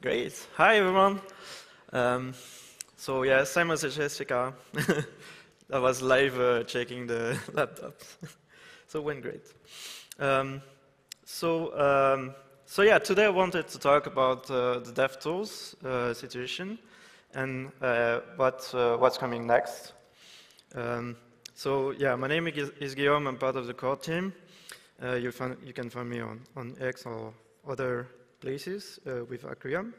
Great. Hi, everyone. So yeah, same as Jessica. I was live checking the laptop. So it went great. Um, so, so yeah, today I wanted to talk about the Devtools situation and what's coming next. So yeah, my name is Guillaume. I'm part of the core team. You can find me on X or other places with Acryam.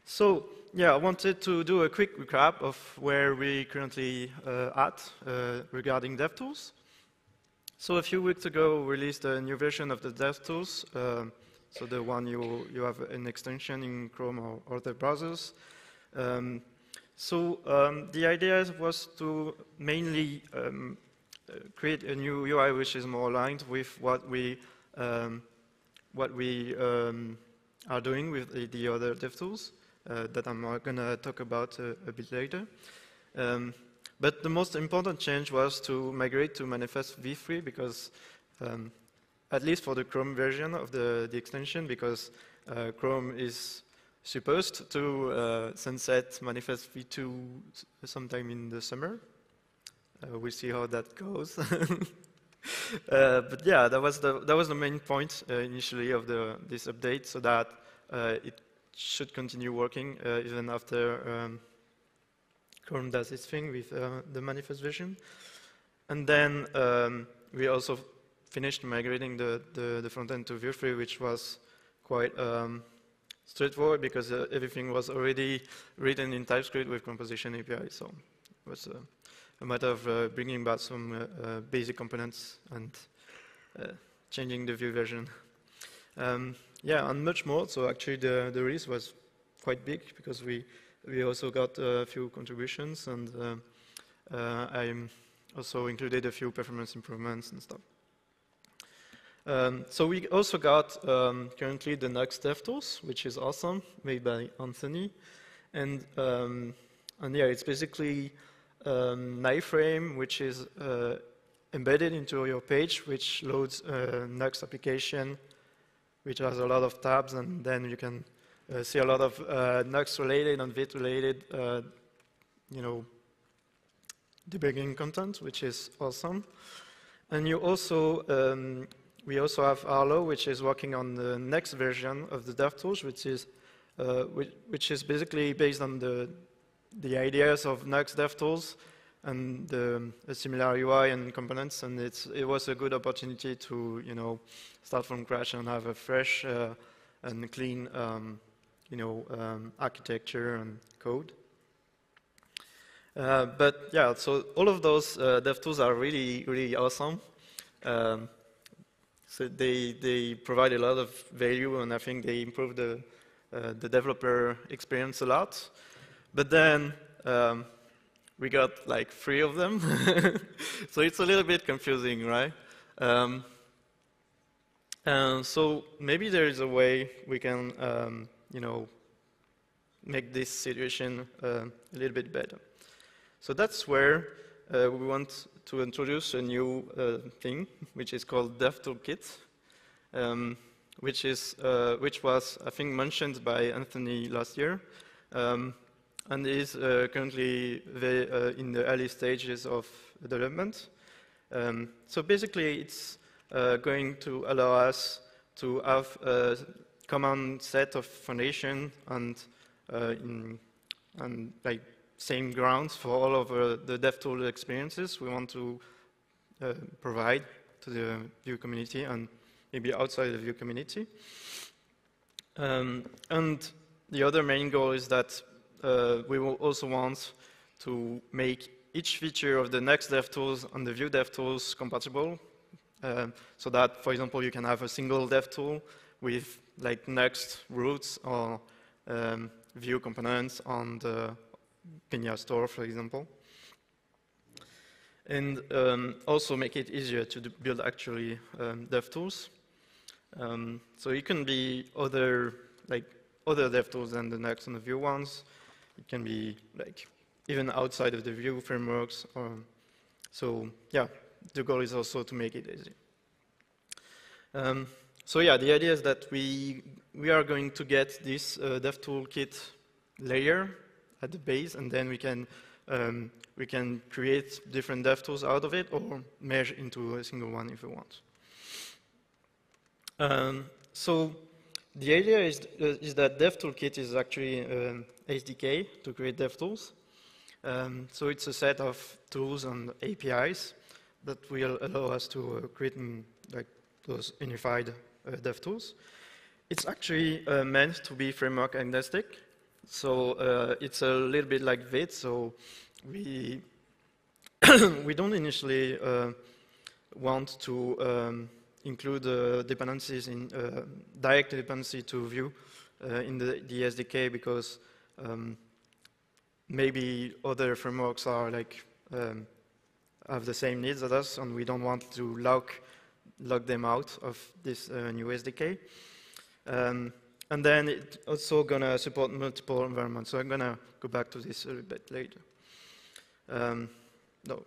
So yeah, I wanted to do a quick recap of where we currently at regarding Devtools. So a few weeks ago, we released a new version of the Devtools. So the one you have an extension in Chrome or other browsers. The idea was to mainly create a new UI which is more aligned with what we are doing with the other Devtools that I'm going to talk about a bit later. But the most important change was to migrate to Manifest v3 because, at least for the Chrome version of the extension, because Chrome is supposed to sunset Manifest v2 sometime in the summer. We'll see how that goes. But yeah, that was the main point initially of this update, so that it should continue working even after Chrome does its thing with the Manifest version. And then we also finished migrating the front end to Vue 3, which was quite straightforward because everything was already written in TypeScript with Composition API. So it was a matter of bringing back some basic components and changing the Vue version. Yeah, and much more. So actually the release was quite big because we also got a few contributions, and I also included a few performance improvements and stuff. So we also got currently the next Devtools, which is awesome, made by Anthony. And yeah, it's basically an iframe which is embedded into your page, which loads a Next application, which has a lot of tabs, and then you can see a lot of Next-related and Vite-related, debugging content, which is awesome. And you also, we also have Arlo, which is working on the next version of the Devtools, which is basically based on the ideas of Next Devtools and a similar UI and components, and it was a good opportunity to start from scratch and have a fresh and clean architecture and code. But yeah, so all of those Devtools are really, really awesome. So they provide a lot of value, and I think they improve the developer experience a lot. But then we got like 3 of them, so it's a little bit confusing, right? So maybe there is a way we can, make this situation a little bit better. So that's where we want to introduce a new thing, which is called DevToolkit, which was, I think, mentioned by Anthony last year, and is currently in the early stages of development. So basically, it's going to allow us to have a common set of foundation and like same grounds for all of the DevTools experiences we want to provide to the Vue community and maybe outside the Vue community. And the other main goal is that we will also want to make each feature of the next DevTools and the Vue DevTools compatible, so that, for example, you can have a single DevTool with like Next routes or Vue components on the Pinia store, for example. And also make it easier to build actually DevTools. So it can be other DevTools than the Next and the Vue ones. It can be like even outside of the Vue frameworks. So yeah, the goal is also to make it easy. So yeah, the idea is that we are going to get this DevToolkit layer at the base, and then we can create different DevTools out of it, or merge into a single one if we want. So the idea is that DevToolkit is actually an SDK to create DevTools. So it's a set of tools and APIs that will allow us to create like those unified DevTools. It's actually meant to be framework agnostic. So it's a little bit like Vite. So we we don't initially want to include dependencies in direct dependency to Vue in the SDK, because maybe other frameworks are like have the same needs as us, and we don't want to lock them out of this new SDK. And then it's also gonna support multiple environments. So I'm gonna go back to this a little bit later. No.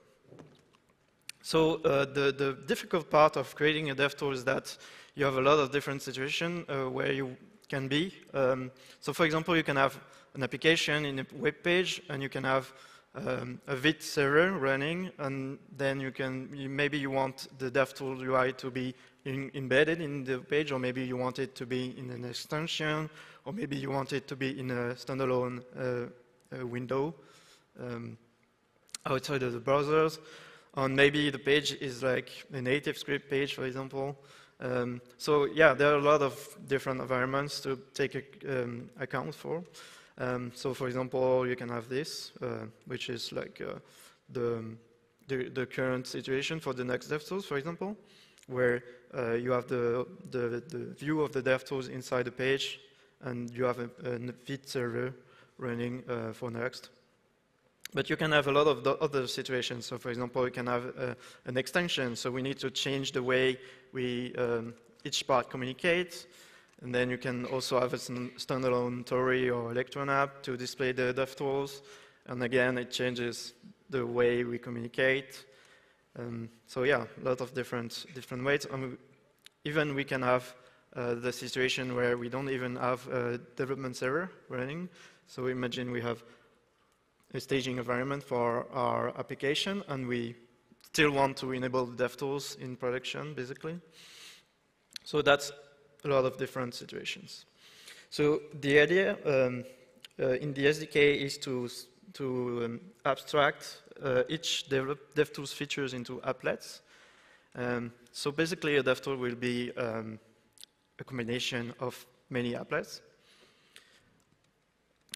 So the difficult part of creating a DevTool is that you have a lot of different situations where you can be. So for example, you can have an application in a web page, and you can have a Vite server running, and then maybe you want the DevTool UI to be embedded in the page, or maybe you want it to be in an extension, or maybe you want it to be in a standalone window outside of the browsers. And maybe the page is like a native script page, for example. So yeah, there are a lot of different environments to take account for. So for example, you can have this, which is like the current situation for the next DevTools, for example, where you have the view of the DevTools inside the page, and you have a Vite server running for Next. But you can have a lot of other situations. So for example, you can have an extension. So we need to change the way each part communicates. And then you can also have a standalone Tory or Electron app to display the DevTools. And again, it changes the way we communicate. So yeah, a lot of different ways. Even we can have the situation where we don't even have a development server running. So imagine we have a staging environment for our application, and we still want to enable the DevTools in production, basically. So that's a lot of different situations. So the idea in the SDK is to abstract each DevTools features into applets. So basically, a DevTool will be a combination of many applets.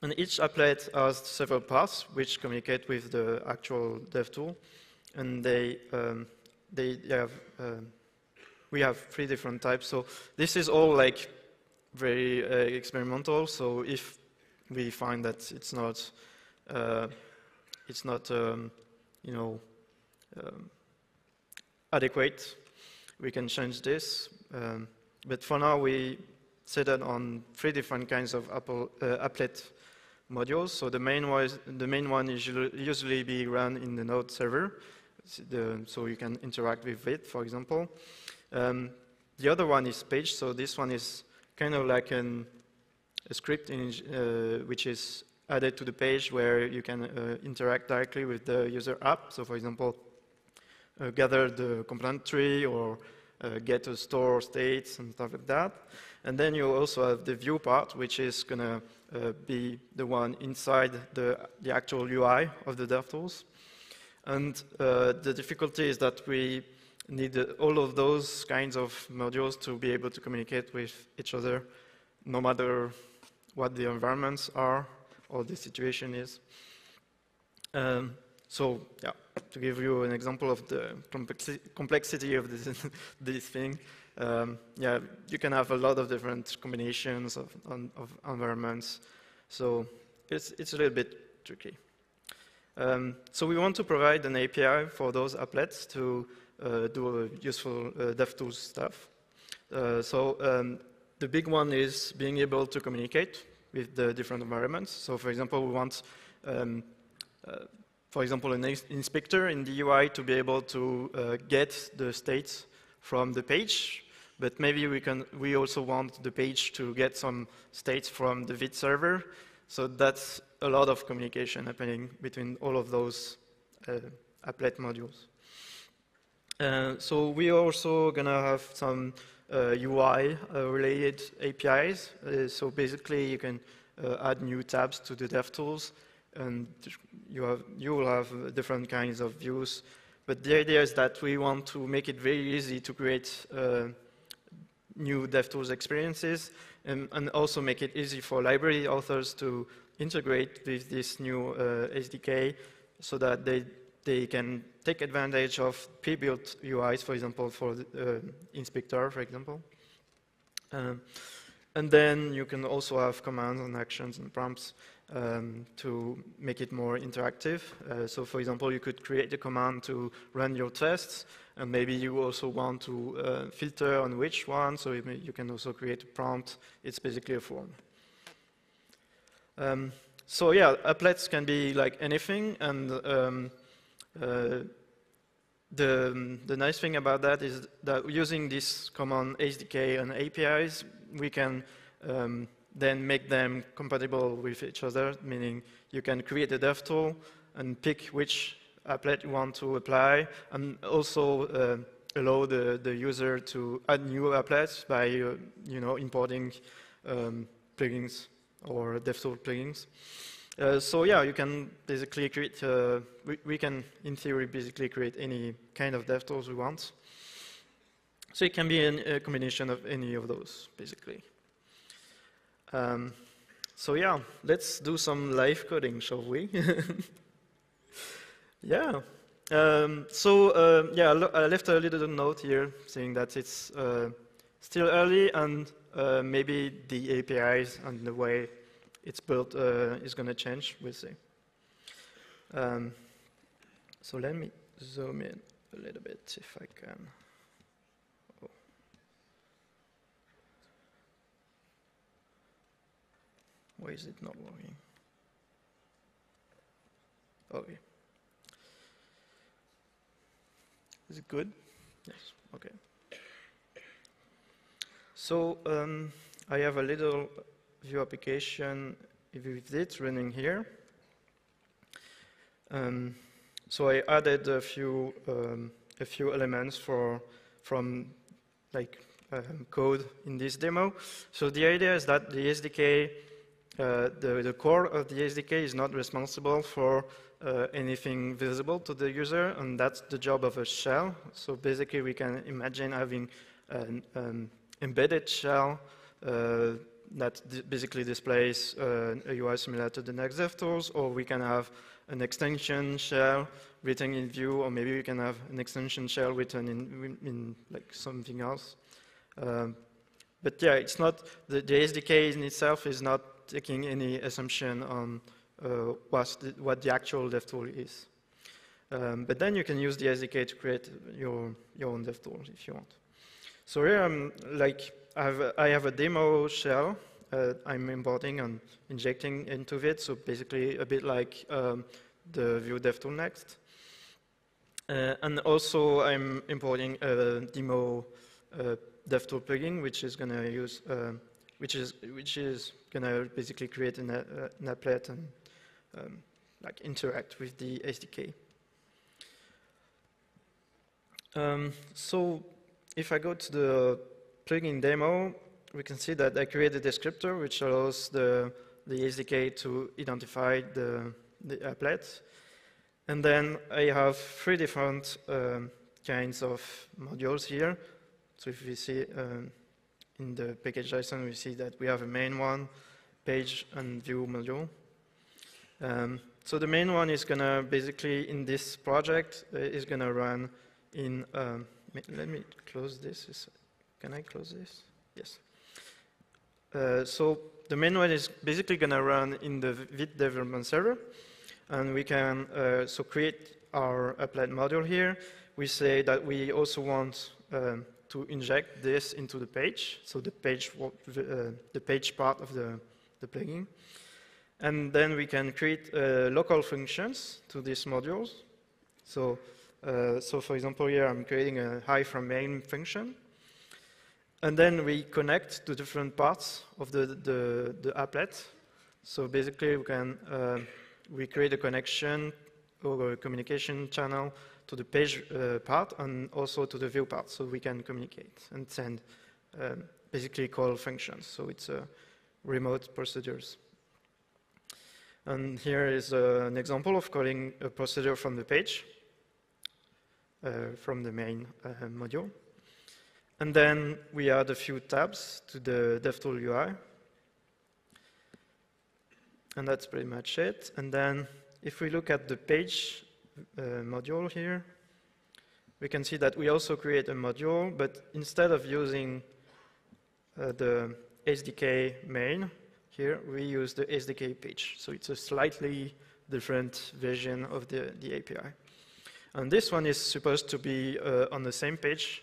And each applet has several paths which communicate with the actual DevTool, and we have 3 different types. So this is all like very experimental. So if we find that it's not adequate, we can change this. But for now, we set it on 3 different kinds of applet modules. So the main one is usually be run in the Node server, so you can interact with Vite, for example. The other one is page. So this one is kind of like a script which is added to the page, where you can interact directly with the user app. So for example, gather the component tree, or get a store states and stuff like that. And then you also have the view part, which is going to be the one inside the actual UI of the DevTools. And the difficulty is that we need all of those kinds of modules to be able to communicate with each other, no matter what the environments are or the situation is. So yeah, to give you an example of the complexity of this thing, yeah, you can have a lot of different combinations of environments. So it's a little bit tricky. So we want to provide an API for those applets to do useful DevTools stuff. The big one is being able to communicate with the different environments. So for example, we want, for example, an inspector in the UI to be able to get the states from the page, but maybe we also want the page to get some states from the Vite server. So that's a lot of communication happening between all of those applet modules. So we are also gonna have some UI related APIs. So basically you can add new tabs to the Devtools, and you will have different kinds of views. But the idea is that we want to make it very easy to create new Devtools experiences, and also make it easy for library authors to integrate with this new SDK, so that they can take advantage of pre-built UIs, for example, for the inspector, for example. And then you can also have commands and actions and prompts to make it more interactive. So for example, you could create a command to run your tests, and maybe you also want to filter on which one, so you can also create a prompt. It's basically a form. So yeah, applets can be like anything, and the nice thing about that is that using this common SDK and APIs, we can then make them compatible with each other, meaning you can create a DevTool and pick which applet you want to apply, and also allow the user to add new applets by importing plugins or DevTool plugins. So yeah, you can basically create, we can, in theory, basically create any kind of DevTools we want. So it can be a combination of any of those, basically. So yeah, let's do some live coding, shall we? Yeah. Yeah, I left a little note here saying that it's still early, and maybe the APIs and the way it's built is going to change, we'll see. So let me zoom in a little bit if I can. Oh. Why is it not working? Okay. Is it good? Yes, okay. So I have a little Vue application with Vite running here. So I added a few elements from code in this demo. So the idea is that the SDK, the core of the SDK is not responsible for anything visible to the user, and that's the job of a shell. So basically we can imagine having an embedded shell that basically displays a UI similar to the next Devtools, or we can have an extension shell written in Vue, or maybe we can have an extension shell written in like something else. But yeah, it's not, the SDK in itself is not taking any assumption on what the actual DevTool is. But then you can use the SDK to create your own DevTool if you want. So here I have a demo shell I'm importing and injecting into it, so basically a bit like the Vue DevTool Next. And also I'm importing a demo DevTool plugin, which is going to use, which is going to basically create an applet and like interact with the SDK. So if I go to the plugin demo, we can see that I created a descriptor which allows the SDK to identify the applet. And then I have three different kinds of modules here. So if we see in the package.json, we see that we have a main one, page and view module. So the main one is going to basically, in this project, is going to run in, let me close this. Can I close this? Yes. So the main one is basically going to run in the Vite development server. And we can so create our applet module here. We say that we also want to inject this into the page, so the page part of the plugin. And then we can create local functions to these modules. So for example, here I'm creating a hi from main function. And then we connect to different parts of the applet. So basically, we create a connection or a communication channel to the page part and also to the view part, so we can communicate and send basically call functions. So it's remote procedures. And here is an example of calling a procedure from the page, from the main module. And then we add a few tabs to the Devtools UI. And that's pretty much it. And then if we look at the page module here, we can see that we also create a module, but instead of using the SDK main, here we use the SDK page. So it's a slightly different version of the API. And this one is supposed to be on the same page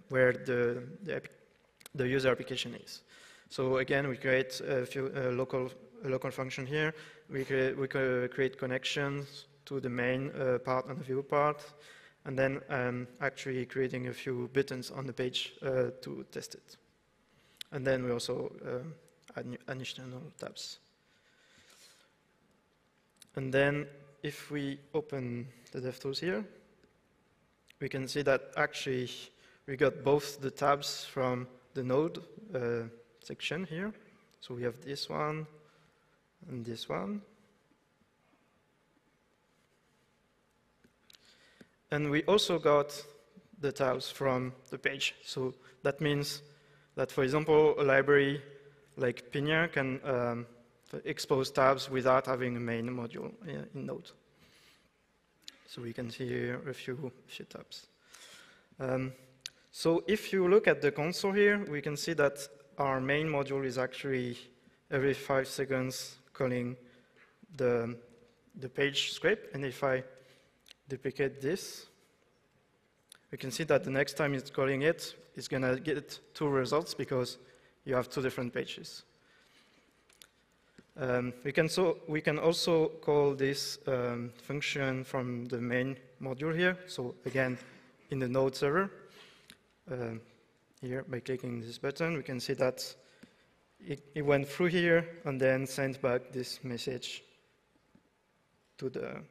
where the user application is. So again, we create a few local function here. We create connections to the main part and the view part, and then actually creating a few buttons on the page to test it. And then we also add additional tabs. And then if we open the Devtools here, we can see that actually we got both the tabs from the node section here. So we have this one and this one. And we also got the tabs from the page. So that means that, for example, a library like Pinia can expose tabs without having a main module in Node. So we can see here a few tabs. So if you look at the console here, we can see that our main module is actually every 5 seconds calling the page script. And if I duplicate this, we can see that the next time it's calling it, it's going to get 2 results because you have 2 different pages. We can also call this function from the main module here. So again, in the Node server, here by clicking this button, we can see that it went through here and then sent back this message to the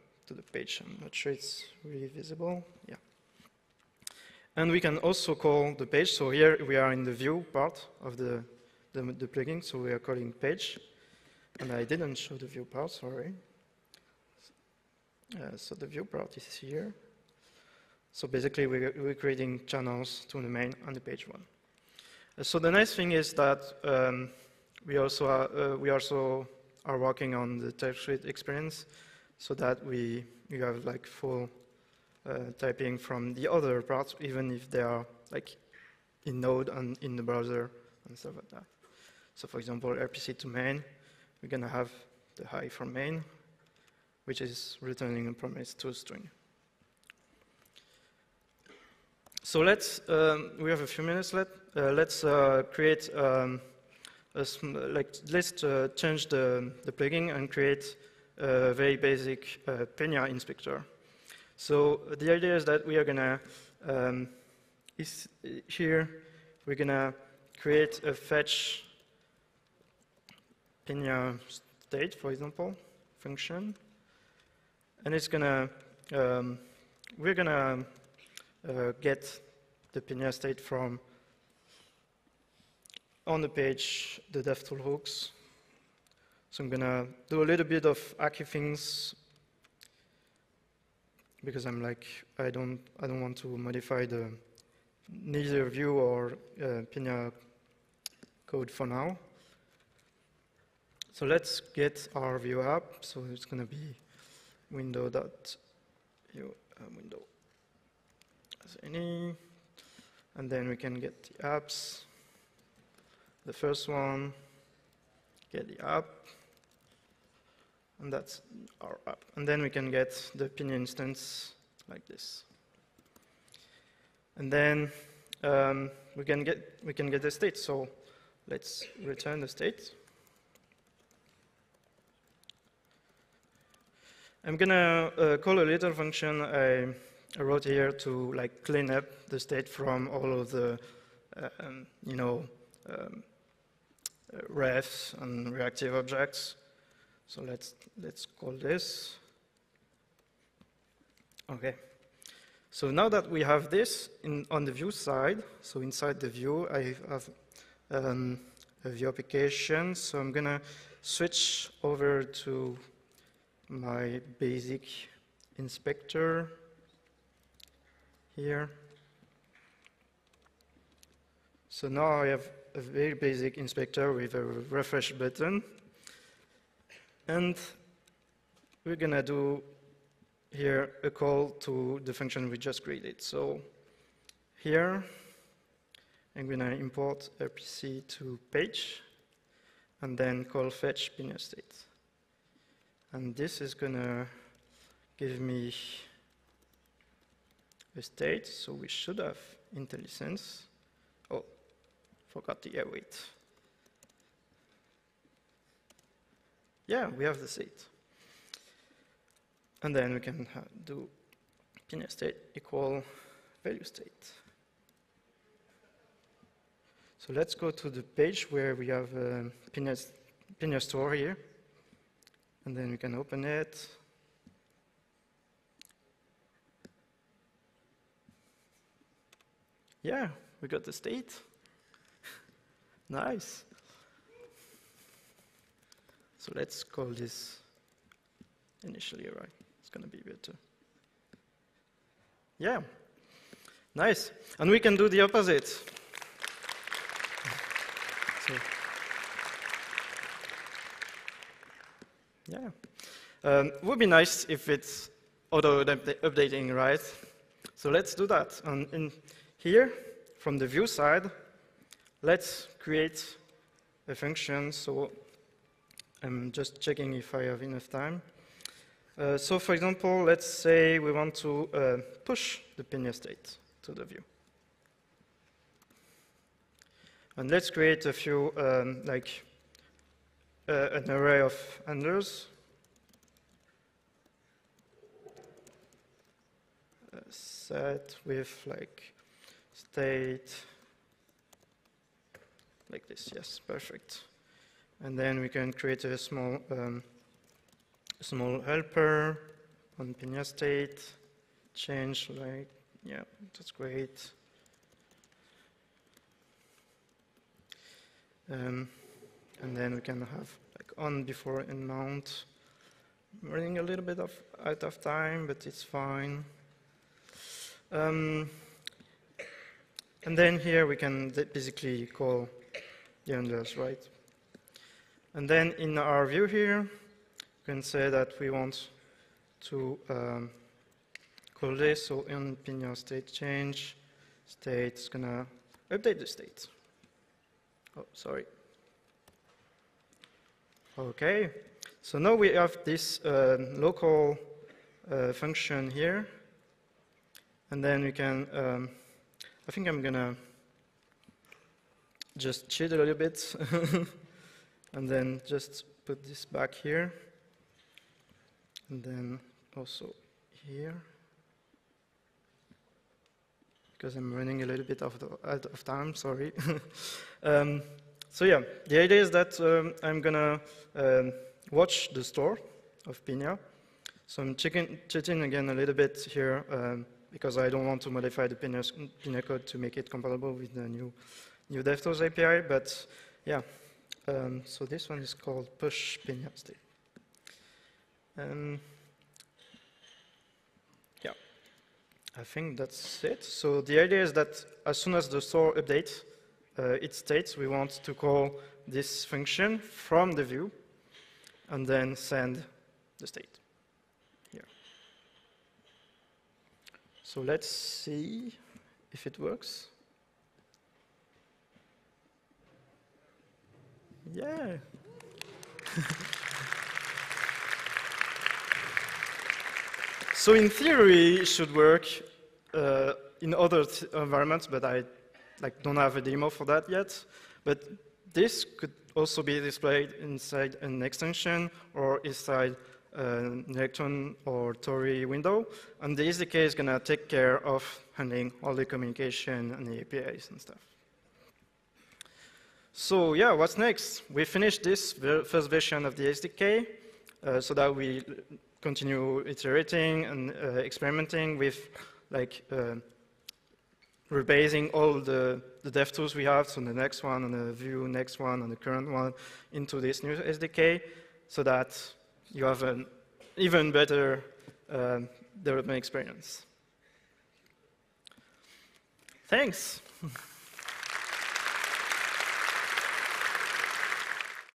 page. I'm not sure it's really visible. Yeah. And we can also call the page. So here we are in the view part of the plugin. So we are calling page. And I didn't show the view part, sorry. So the view part is here. So basically we're creating channels to the main and the page one. So the nice thing is that we also are working on the TypeScript experience so that you have like full typing from the other parts, even if they are like in Node and in the browser and stuff like that. So for example, RPC to main, we're going to have the hi from main, which is returning a promise to a string. So we have a few minutes left. Let's create, let's change the plugin and create a very basic Pinia inspector. So the idea is that we are gonna, here, we're gonna create a fetch Pinia state, for example, function. And it's gonna, we're gonna get the Pinia state from on the page, the Devtools hooks. So I'm gonna do a little bit of hacky things because I'm like, I don't want to modify neither view or Pinia code for now. So let's get our view up. So it's gonna be window.view window as any, and then we can get the apps. The first one, get the app, and that's our app. And then we can get the Pinia instance like this. And then we can get the state. So let's return the state. I'm gonna call a little function I wrote here to like clean up the state from all of the, you know, refs and reactive objects. So let's call this. Okay. So now that we have this on the view side, so inside the view, I have a view application. So I'm gonna switch over to my basic inspector here. So now I have a very basic inspector with a refresh button. And we're gonna do here a call to the function we just created. So here, I'm gonna import RPC to page and then call fetch pinner state. And this is gonna give me a state, so we should have IntelliSense. Oh, forgot the await. Yeah, we have the state. And then we can do pinner state equal value state. So let's go to the page where we have a pinner store here. And then we can open it. Yeah, we got the state. Nice. So let's call this initially array. It's going to be better. Yeah, nice. And we can do the opposite. So, yeah. It would be nice if it's auto-updating, right? So let's do that. And in here, from the view side, let's create a function. So I'm just checking if I have enough time. So for example, let's say we want to push the pinner state to the view. And let's create a few, like an array of handlers. Set with like state, like this, yes, perfect. And then we can create a small helper on pinner state, change, like, yeah, that's great. And then we can have like on, before, and mount. I'm running a little bit out of time, but it's fine. And then here we can basically call the handlers, right? And then in our view here, we can say that we want to call this, so in pinner state change, state's gonna update the state. Oh, sorry. Okay, so now we have this local function here. And then we can, I think I'm gonna just cheat a little bit and then just put this back here. And then also here, because I'm running a little bit out of time, sorry. So yeah, the idea is that I'm gonna watch the store of Pinner. So I'm cheating again a little bit here because I don't want to modify the Pinner code to make it compatible with the new Devtools API. But yeah, so this one is called push Pinner state. Yeah, I think that's it. So the idea is that as soon as the store updates its states, we want to call this function from the view and then send the state here. So let's see if it works. Yeah. So in theory, it should work in other environments, but I don't have a demo for that yet. But this could also be displayed inside an extension or inside an Electron or Tori window, and the SDK is going to take care of handling all the communication and the APIs and stuff. So yeah, what's next? We finished this first version of the SDK so that we continue iterating and experimenting with like rebasing all the Devtools we have, so the next one, and the view, next one, and the current one, into this new SDK, so that you have an even better development experience. Thanks.